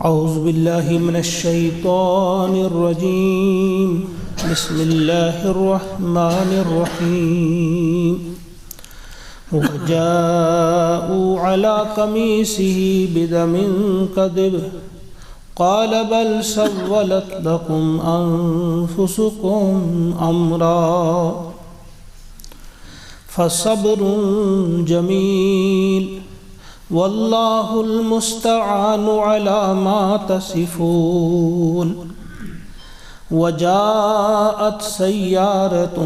اعوذ باللہ من الشیطان الرجیم بسم اللہ الرحمن الرحیم وجاءوا على قمیصه بدم كذب قال بل سولت لكم أنفسكم أمرا فصبر جميل والله المستعان على ما تصفون وجاءت سيارة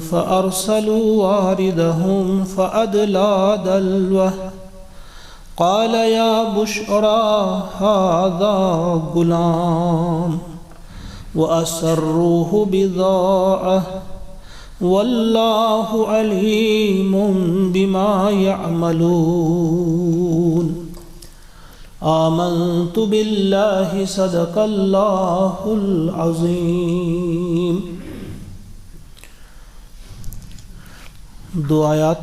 فأرسلوا واردهم فأدلى دلوه قال يا بشرى هذا غلام وأسروه بضاعة والله عليم بما يعملون آمنت بالله صدق الله العظيم. دو آیات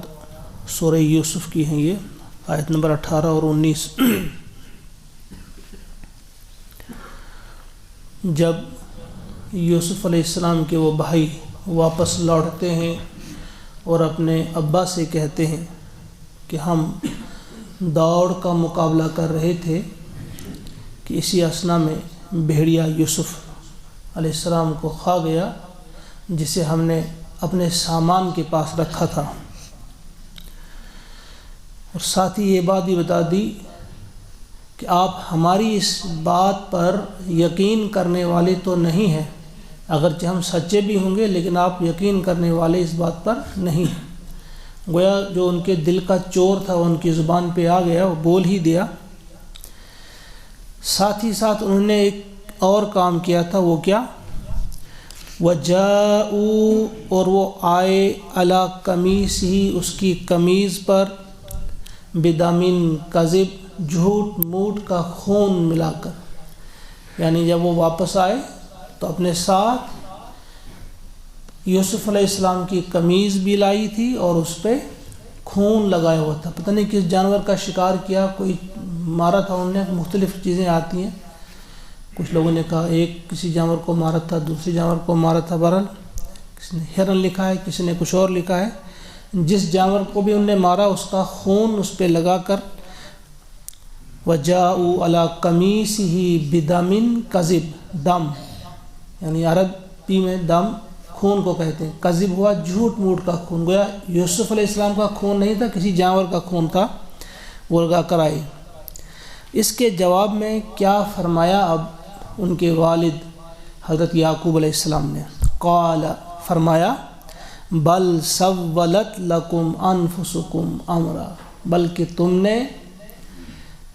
سورہ یوسف کی ہیں، یہ آیت نمبر 18 اور 19. جب یوسف علیہ السلام کے وہ بھائی واپس لوٹتے ہیں اور اپنے ابا سے کہتے ہیں کہ ہم دوڑ کا مقابلہ کر رہے تھے کہ اسی اثنا میں بھیڑیا یوسف علیہ السلام کو کھا گیا جسے ہم نے اپنے سامان کے پاس رکھا تھا، اور ساتھ ہی یہ بات بھی بتا دی کہ آپ ہماری اس بات پر یقین کرنے والے تو نہیں ہیں، اگرچہ ہم سچے بھی ہوں گے لیکن آپ یقین کرنے والے اس بات پر نہیں ہیں. گویا جو ان کے دل کا چور تھا وہ ان کی زبان پہ آ گیا، وہ بول ہی دیا. ساتھ ہی ساتھ انہوں نے ایک اور کام کیا تھا، وہ کیا؟ وَجَاءُوا، اور وہ آئے عَلَىٰ قَمِيصِهِ، اس کی قمیض پر، بِدَمٍ كَذِب، جھوٹ موٹ کا خون ملا کر. یعنی جب وہ واپس آئے تو اپنے ساتھ یوسف علیہ السلام کی قمیض بھی لائی تھی اور اس پہ خون لگایا ہوا تھا. پتہ نہیں کس جانور کا شکار کیا، کوئی مارا تھا انہوں نے. مختلف چیزیں آتی ہیں، کچھ لوگوں نے کہا ایک کسی جانور کو مارا تھا، دوسری جانور کو مارا تھا. بہرحال کسی نے ہرن لکھا ہے، کسی نے کچھ اور لکھا ہے. جس جانور کو بھی انہوں نے مارا اس کا خون اس پہ لگا کر وَجَاءُوا عَلَىٰ قَمِيصِهِ بِدَمٍ كَذِب، دم یعنی عربی میں دم خون کو کہتے ہیں، کذب ہوا جھوٹ موٹ کا خون. گویا یوسف علیہ السلام کا خون نہیں تھا، کسی جانور کا خون تھا، وہ لگا کر آئے. اس کے جواب میں کیا فرمایا اب ان کے والد حضرت یعقوب علیہ السلام نے؟ قال، فرمایا، بل سولت لکم انفسکم امرا، بلکہ تم نے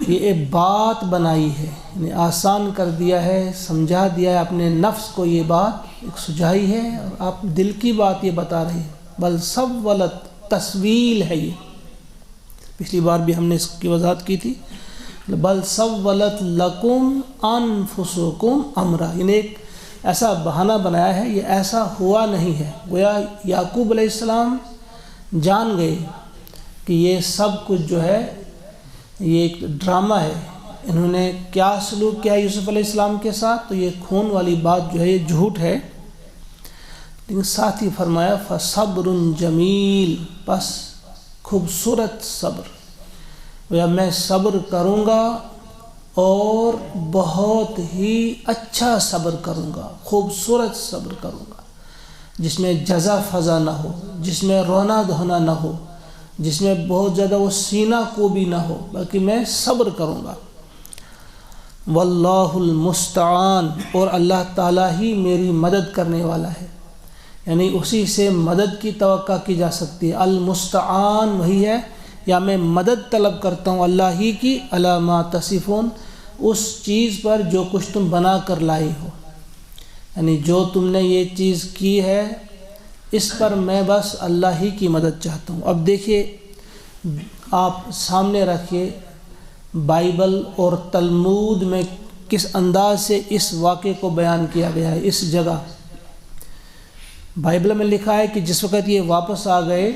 یہ ایک بات بنائی ہے، یعنی آسان کر دیا ہے، سمجھا دیا ہے اپنے نفس کو، یہ بات ایک سجائی ہے اور آپ دل کی بات یہ بتا رہے ہیں. بل سولت، تسویل ہے یہ، پچھلی بار بھی ہم نے اس کی وضاحت کی تھی. بل سولت لکم انفسکم امرا، یعنی ایک ایسا بہانہ بنایا ہے، یہ ایسا ہوا نہیں ہے. گویا یعقوب علیہ السلام جان گئے کہ یہ سب کچھ جو ہے یہ ایک ڈرامہ ہے. انہوں نے کیا سلوک کیا یوسف علیہ السلام کے ساتھ، تو یہ خون والی بات جو ہے یہ جھوٹ ہے. لیکن ساتھ ہی فرمایا فصبر جمیل، پس خوبصورت صبر، یا میں صبر کروں گا اور بہت ہی اچھا صبر کروں گا، خوبصورت صبر کروں گا، جس میں جزا فضا نہ ہو، جس میں رونا دھونا نہ ہو، جس میں بہت زیادہ وہ سینہ کو بھی نہ ہو، بلکہ میں صبر کروں گا. واللہ المستعان، اور اللہ تعالیٰ ہی میری مدد کرنے والا ہے، یعنی اسی سے مدد کی توقع کی جا سکتی ہے. المستعان وہی ہے، یا میں مدد طلب کرتا ہوں اللہ ہی کی، علی ما تصفون، اس چیز پر جو کچھ تم بنا کر لائے ہو، یعنی جو تم نے یہ چیز کی ہے اس پر میں بس اللہ ہی کی مدد چاہتا ہوں. اب دیکھیے، آپ سامنے رکھیے بائبل اور تلمود میں کس انداز سے اس واقعے کو بیان کیا گیا ہے. اس جگہ بائبل میں لکھا ہے کہ جس وقت یہ واپس آ گئے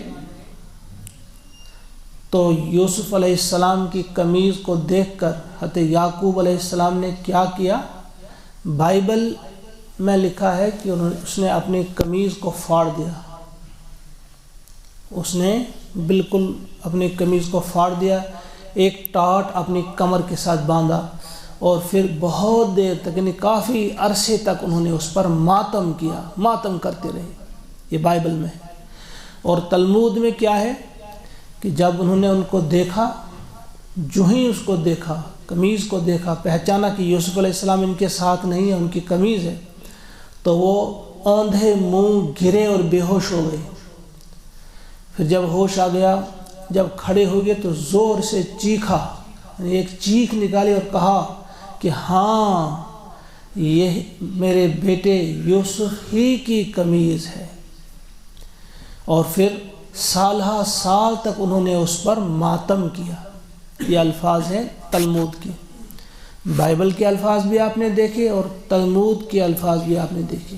تو یوسف علیہ السلام کی قمیض کو دیکھ کر حضرت یعقوب علیہ السلام نے کیا کیا؟ بائبل میں لکھا ہے کہ اس نے اپنی قمیض کو پھاڑ دیا، اس نے بالکل اپنی قمیض کو پھاڑ دیا، ایک ٹاٹ اپنی کمر کے ساتھ باندھا، اور پھر بہت دیر تک یعنی کافی عرصے تک انہوں نے اس پر ماتم کیا، ماتم کرتے رہے۔ یہ بائبل میں ہے۔ اور تلمود میں کیا ہے کہ جب انہوں نے ان کو دیکھا، جو ہی اس کو دیکھا، قمیض کو دیکھا، پہچانا کہ یوسف علیہ السلام ان کے ساتھ نہیں ہے، ان کی قمیض ہے، تو وہ اوندھے منہ گرے اور بے ہوش ہو گئے۔ پھر جب ہوش آ گیا، جب کھڑے ہو گئے تو زور سے چیخا، یعنی ایک چیخ نکالی اور کہا کہ ہاں یہ میرے بیٹے یوسف ہی کی قمیض ہے۔ اور پھر سالہ سال تک انہوں نے اس پر ماتم کیا۔ یہ الفاظ ہیں تلمود کے، بائبل کے الفاظ بھی آپ نے دیکھے اور تلمود کے الفاظ بھی آپ نے دیکھے۔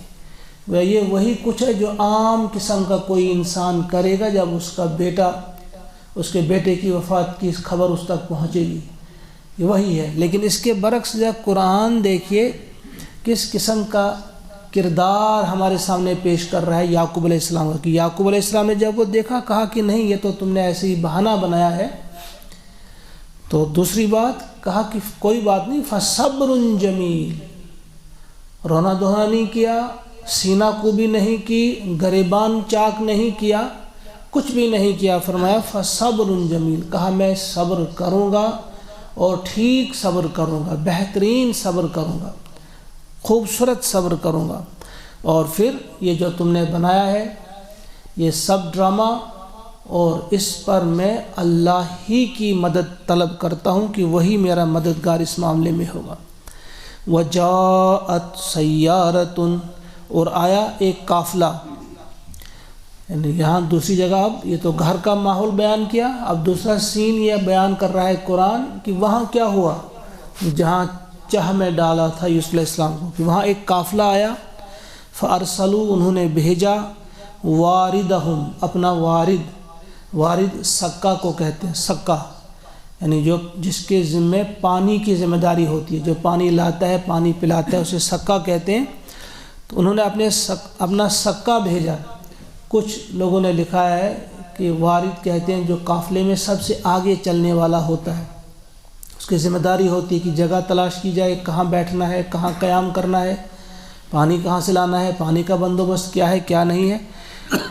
یہ وہی کچھ ہے جو عام قسم کا کوئی انسان کرے گا جب اس کا بیٹا، اس کے بیٹے کی وفات کی خبر اس تک پہنچے گی، یہ وہی ہے۔ لیکن اس کے برعکس جب قرآن دیکھیے کس قسم کا کردار ہمارے سامنے پیش کر رہا ہے یعقوب علیہ السلام کا، کہ یعقوب علیہ السلام نے جب وہ دیکھا کہا کہ نہیں یہ تو تم نے ایسے ہی بہانہ بنایا ہے۔ تو دوسری بات کہا کہ کوئی بات نہیں، فصبر جمیل، رونا دھونا نہیں کیا، سینہ کوبی نہیں کی، گریبان چاک نہیں کیا، کچھ بھی نہیں کیا، فرمایا فصبر جمیل، کہا میں صبر کروں گا اور ٹھیک صبر کروں گا، بہترین صبر کروں گا، خوبصورت صبر کروں گا۔ اور پھر یہ جو تم نے بنایا ہے یہ سب ڈرامہ، اور اس پر میں اللہ ہی کی مدد طلب کرتا ہوں کہ وہی میرا مددگار اس معاملے میں ہوگا۔ وجاءت سیارۃ، اور آیا ایک قافلہ، یعنی یہاں دوسری جگہ اب یہ تو گھر کا ماحول بیان کیا، اب دوسرا سین یہ بیان کر رہا ہے قرآن کہ وہاں کیا ہوا جہاں چاہ میں ڈالا تھا یوسف علیہ السلام کو، کہ وہاں ایک قافلہ آیا، فارسلوا، انہوں نے بھیجا، واردہم، اپنا وارد سکا کو کہتے ہیں، سکا یعنی جو جس کے ذمے پانی کی ذمہ داری ہوتی ہے، جو پانی لاتا ہے پانی پلاتا ہے اسے سکا کہتے ہیں۔ تو انہوں نے اپنا سکا بھیجا۔ کچھ لوگوں نے لکھا ہے کہ وارد کہتے ہیں جو قافلے میں سب سے آگے چلنے والا ہوتا ہے، اس کی ذمہ داری ہوتی ہے کہ جگہ تلاش کی جائے، کہاں بیٹھنا ہے، کہاں قیام کرنا ہے، پانی کہاں سے لانا ہے، پانی کا بندوبست کیا ہے کیا نہیں ہے۔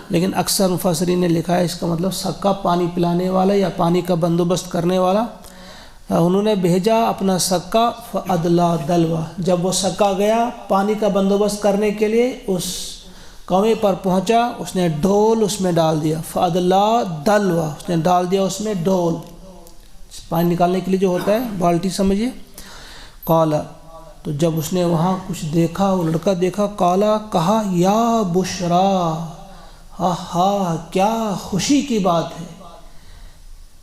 لیکن اکثر مفسرین نے لکھا ہے اس کا مطلب سکا پانی پلانے والا یا پانی کا بندوبست کرنے والا۔ انہوں نے بھیجا اپنا سکا، فادلا دلوا، جب وہ سکا گیا پانی کا بندوبست کرنے کے لیے اس کنویں پر پہنچا، اس نے ڈول اس میں ڈال دیا، فادلا دلوا، اس نے ڈال دیا اس میں ڈول، پانی نکالنے کے لیے جو ہوتا ہے بالٹی سمجھیے۔ قالا، تو جب اس نے وہاں کچھ دیکھا، وہ لڑکا دیکھا، قالا، کہا، یا بشرا، ہاں کیا خوشی کی بات ہے،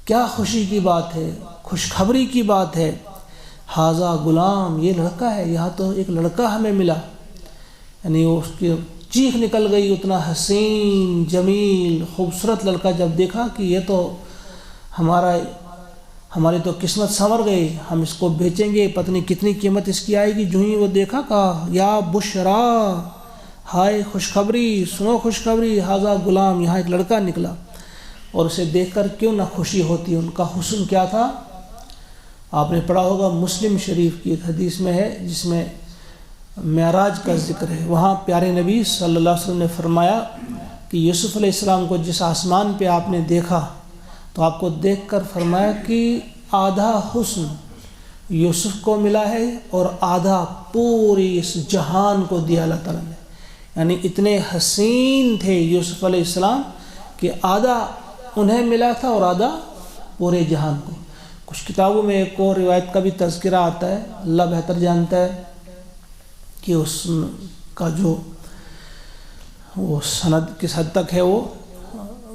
کیا خوشی کی بات ہے، خوشخبری کی بات ہے، ھذا غلام، یہ لڑکا ہے، یہاں تو ایک لڑکا ہمیں ملا، یعنی اس کی چیخ نکل گئی، اتنا حسین جمیل خوبصورت لڑکا جب دیکھا کہ یہ تو ہماری تو قسمت سنور گئی، ہم اس کو بیچیں گے، پتہ نہیں کتنی قیمت اس کی آئے گی۔ جو ہی وہ دیکھا کہا، یا بشرا، ہائے خوشخبری، سنو خوشخبری، ھذا غلام، یہاں ایک لڑکا نکلا۔ اور اسے دیکھ کر کیوں نہ خوشی ہوتی، ان کا حسن کیا تھا۔ آپ نے پڑھا ہوگا مسلم شریف کی ایک حدیث میں ہے جس میں معراج کا ذکر ہے، وہاں پیارے نبی صلی اللہ علیہ وسلم نے فرمایا کہ یوسف علیہ السلام کو جس آسمان پہ آپ نے دیکھا تو آپ کو دیکھ کر فرمایا کہ آدھا حسن یوسف کو ملا ہے اور آدھا پوری اس جہان کو دیا اللہ تعالیٰ نے، یعنی اتنے حسین تھے یوسف علیہ السلام کہ آدھا انہیں ملا تھا اور آدھا پورے جہان کو۔ کچھ کتابوں میں ایک اور روایت کا بھی تذکرہ آتا ہے، اللہ بہتر جانتا ہے کہ اس کا جو وہ سند کس حد تک ہے، وہ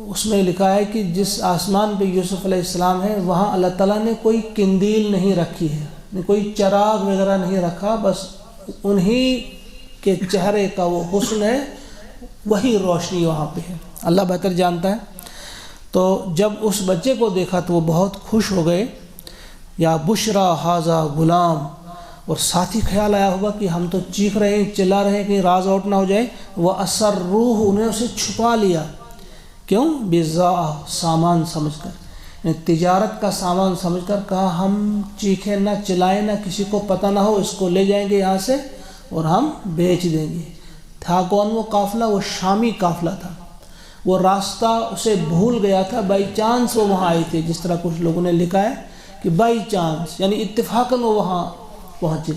اس میں لکھا ہے کہ جس آسمان پہ یوسف علیہ السلام ہے وہاں اللہ تعالیٰ نے کوئی قندیل نہیں رکھی ہے، کوئی چراغ وغیرہ نہیں رکھا، بس انہی کے چہرے کا وہ حسن ہے، وہی روشنی وہاں پہ ہے، اللہ بہتر جانتا ہے۔ تو جب اس بچے کو دیکھا تو وہ بہت خوش ہو گئے، یا بشرا ھذا غلام، اور ساتھ ہی خیال آیا ہوگا کہ ہم تو چیخ رہے ہیں، چلا رہے ہیں کہ راز آؤٹ نہ ہو جائے، وہ اسروہ، انہیں اسے چھپا لیا، کیوں؟ بضاعہ، سامان سمجھ کر، یعنی تجارت کا سامان سمجھ کر، کہا ہم چیخیں نہ چلائیں نہ کسی کو پتہ نہ ہو، اس کو لے جائیں گے یہاں سے اور ہم بیچ دیں گے۔ تھا کون وہ قافلہ؟ وہ شامی قافلہ تھا، وہ راستہ اسے بھول گیا تھا، بائی چانس وہ وہاں آئے تھے، جس طرح کچھ لوگوں نے لکھا ہے کہ بائی چانس، یعنی اتفاقاً وہ وہاں پہنچے،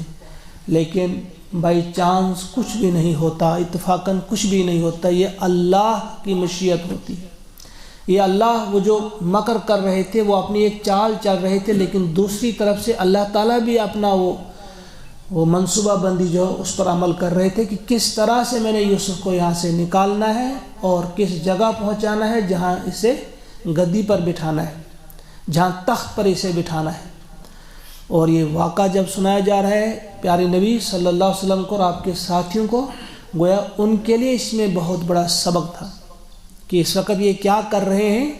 لیکن بائی چانس کچھ بھی نہیں ہوتا، اتفاقاً کچھ بھی نہیں ہوتا، یہ اللہ کی مشیت ہوتی ہے۔ یہ اللہ، وہ جو مکر کر رہے تھے، وہ اپنی ایک چال چل رہے تھے، لیکن دوسری طرف سے اللہ تعالیٰ بھی اپنا وہ منصوبہ بندی جو اس پر عمل کر رہے تھے کہ کس طرح سے میں نے یوسف کو یہاں سے نکالنا ہے اور کس جگہ پہنچانا ہے جہاں اسے گدی پر بٹھانا ہے، جہاں تخت پر اسے بٹھانا ہے۔ اور یہ واقعہ جب سنایا جا رہا ہے پیارے نبی صلی اللہ علیہ وسلم کو اور آپ کے ساتھیوں کو، گویا ان کے لیے اس میں بہت بڑا سبق تھا کہ اس وقت یہ کیا کر رہے ہیں،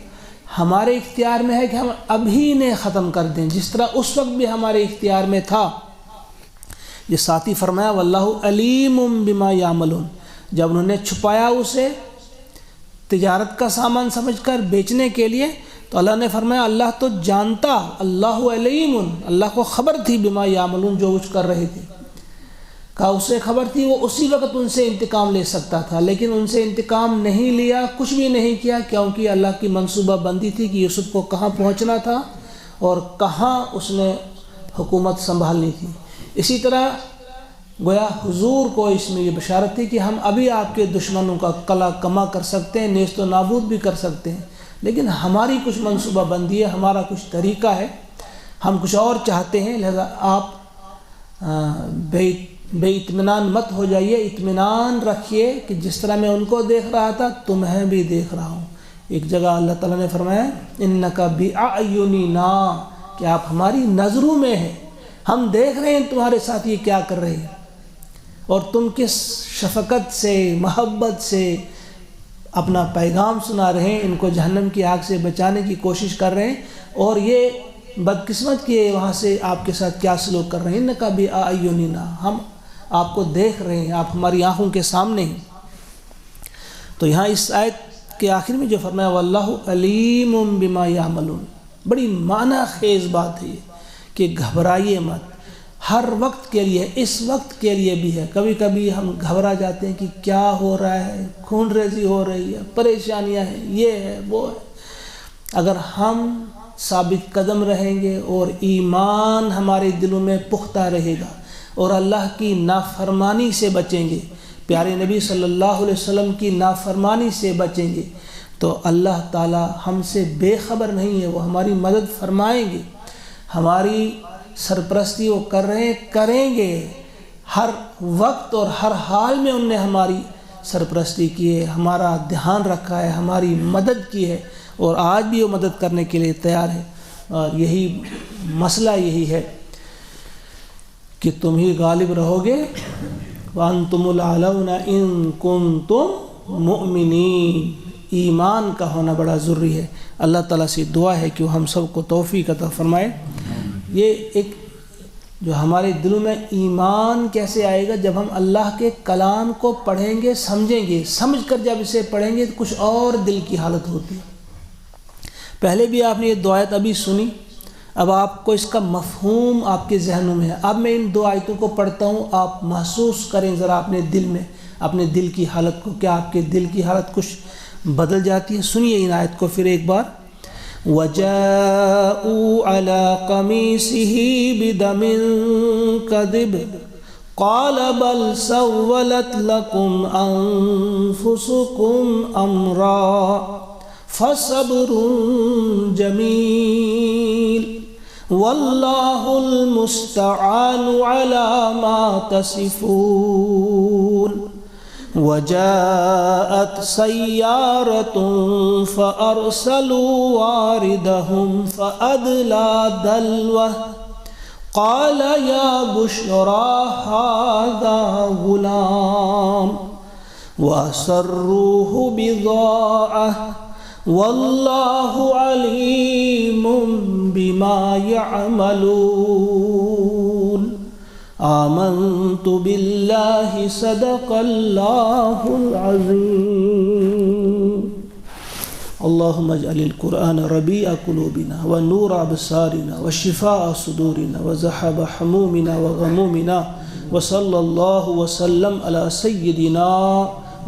ہمارے اختیار میں ہے کہ ہم ابھی انہیں ختم کر دیں، جس طرح اس وقت بھی ہمارے اختیار میں تھا۔ یہ ساتھی فرمایا واللہ علیم بما یعملون، جب انہوں نے چھپایا اسے تجارت کا سامان سمجھ کر بیچنے کے لیے، تو اللہ نے فرمایا اللہ تو جانتا، اللہ علیم، اللہ کو خبر تھی بما یعملون، جو کچھ کر رہے تھے، کہا اسے خبر تھی، وہ اسی وقت ان سے انتقام لے سکتا تھا، لیکن ان سے انتقام نہیں لیا، کچھ بھی نہیں کیا، کیونکہ اللہ کی منصوبہ بندی تھی کہ یوسف کو کہاں پہنچنا تھا اور کہاں اس نے حکومت سنبھالنی تھی۔ اسی طرح گویا حضور کو اس میں یہ بشارت تھی کہ ہم ابھی آپ کے دشمنوں کا قلع کما کر سکتے ہیں، نیست و نابود بھی کر سکتے ہیں، لیکن ہماری کچھ منصوبہ بندی ہے، ہمارا کچھ طریقہ ہے، ہم کچھ اور چاہتے ہیں، لہذا آپ بے اطمینان مت ہو جائیے، اطمینان رکھیے کہ جس طرح میں ان کو دیکھ رہا تھا تمہیں بھی دیکھ رہا ہوں۔ ایک جگہ اللہ تعالیٰ نے فرمایا انکا بِأَعْیُنِنَا، کہ آپ ہماری نظروں میں ہیں، ہم دیکھ رہے ہیں تمہارے ساتھ یہ کیا کر رہے ہیں، اور تم کس شفقت سے، محبت سے اپنا پیغام سنا رہے ہیں، ان کو جہنم کی آگ سے بچانے کی کوشش کر رہے ہیں، اور یہ بدقسمت کہ وہاں سے آپ کے ساتھ کیا سلوک کر رہے ہیں، انکا بِأَعْیُنِنَا، ہم آپ کو دیکھ رہے ہیں، آپ ہماری آنکھوں کے سامنے ہیں۔ تو یہاں اس آیت کے آخر میں جو فرمایا واللہ علیم بما یعملون، بڑی معنی خیز بات ہے یہ کہ گھبرائیے مت، ہر وقت کے لیے، اس وقت کے لیے بھی ہے۔ کبھی کبھی ہم گھبرا جاتے ہیں کہ کیا ہو رہا ہے، خون ریزی ہو رہی ہے، پریشانیاں ہیں، یہ ہے وہ ہے۔ اگر ہم ثابت قدم رہیں گے اور ایمان ہمارے دلوں میں پختہ رہے گا اور اللہ کی نافرمانی سے بچیں گے، پیارے نبی صلی اللہ علیہ وسلم کی نافرمانی سے بچیں گے، تو اللہ تعالی ہم سے بے خبر نہیں ہے، وہ ہماری مدد فرمائیں گے، ہماری سرپرستی وہ کر رہے ہیں، کریں گے، ہر وقت اور ہر حال میں ان نے ہماری سرپرستی کی ہے، ہمارا دھیان رکھا ہے، ہماری مدد کی ہے، اور آج بھی وہ مدد کرنے کے لیے تیار ہے۔ اور یہی مسئلہ یہی ہے کہ تم ہی غالب رہو گے، وَأَنْتُمُ الْأَعْلَوْنَ إِن كُنْتُمْ مُؤْمِنِينَ، ایمان کا ہونا بڑا ضروری ہے۔ اللہ تعالیٰ سے دعا ہے کہ وہ ہم سب کو توفیق عطا فرمائے۔ یہ ایک جو ہمارے دلوں میں ایمان کیسے آئے گا، جب ہم اللہ کے کلام کو پڑھیں گے، سمجھیں گے، سمجھ کر جب اسے پڑھیں گے تو کچھ اور دل کی حالت ہوتی ہے۔ پہلے بھی آپ نے یہ دو آیت ابھی سنی، اب آپ کو اس کا مفہوم آپ کے ذہنوں میں ہے۔ اب میں ان دو آیتوں کو پڑھتا ہوں، آپ محسوس کریں ذرا اپنے دل میں، اپنے دل کی حالت کو، کیا آپ کے دل کی حالت کچھ بدل جاتی ہے؟ سنیے ان آیت کو پھر ایک بار۔ وَجَاءُوا عَلَىٰ قَمِيصِهِ بِدَمٍ كَذِبٍ قَالَ بَلْ سَوَّلَتْ لَكُمْ أَنفُسُكُمْ أَمْرًا فَصَبْرٌ جَمِيلٌ وَاللَّهُ الْمُسْتَعَانُ عَلَىٰ مَا تَصِفُونَ۔ وَجَاءَتْ سَيَّارَةٌ فَأَرْسَلُوا وَارِدَهُمْ فَأَدْلَىٰ دَلْوَهُ قَالَ يَا بُشْرَىٰ هَٰذَا غُلَامٌ وَأَسَرُّوهُ بِضَاعَةً واللہ علیم بما يعملون آمنت باللہ صدق اللہ العظیم اللہم اجعل القرآن ربیع قلوبنا ونور ابصارنا وشفاء صدورنا وذهاب حمومنا وغمومنا وصلی اللہ وسلم علی سیدنا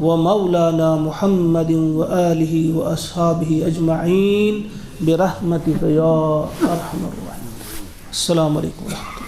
ومولانا محمد وآلہ واصحابہ اجمعین برحمتک یا ارحم الراحمین. السلام علیکم ورحمۃ اللہ.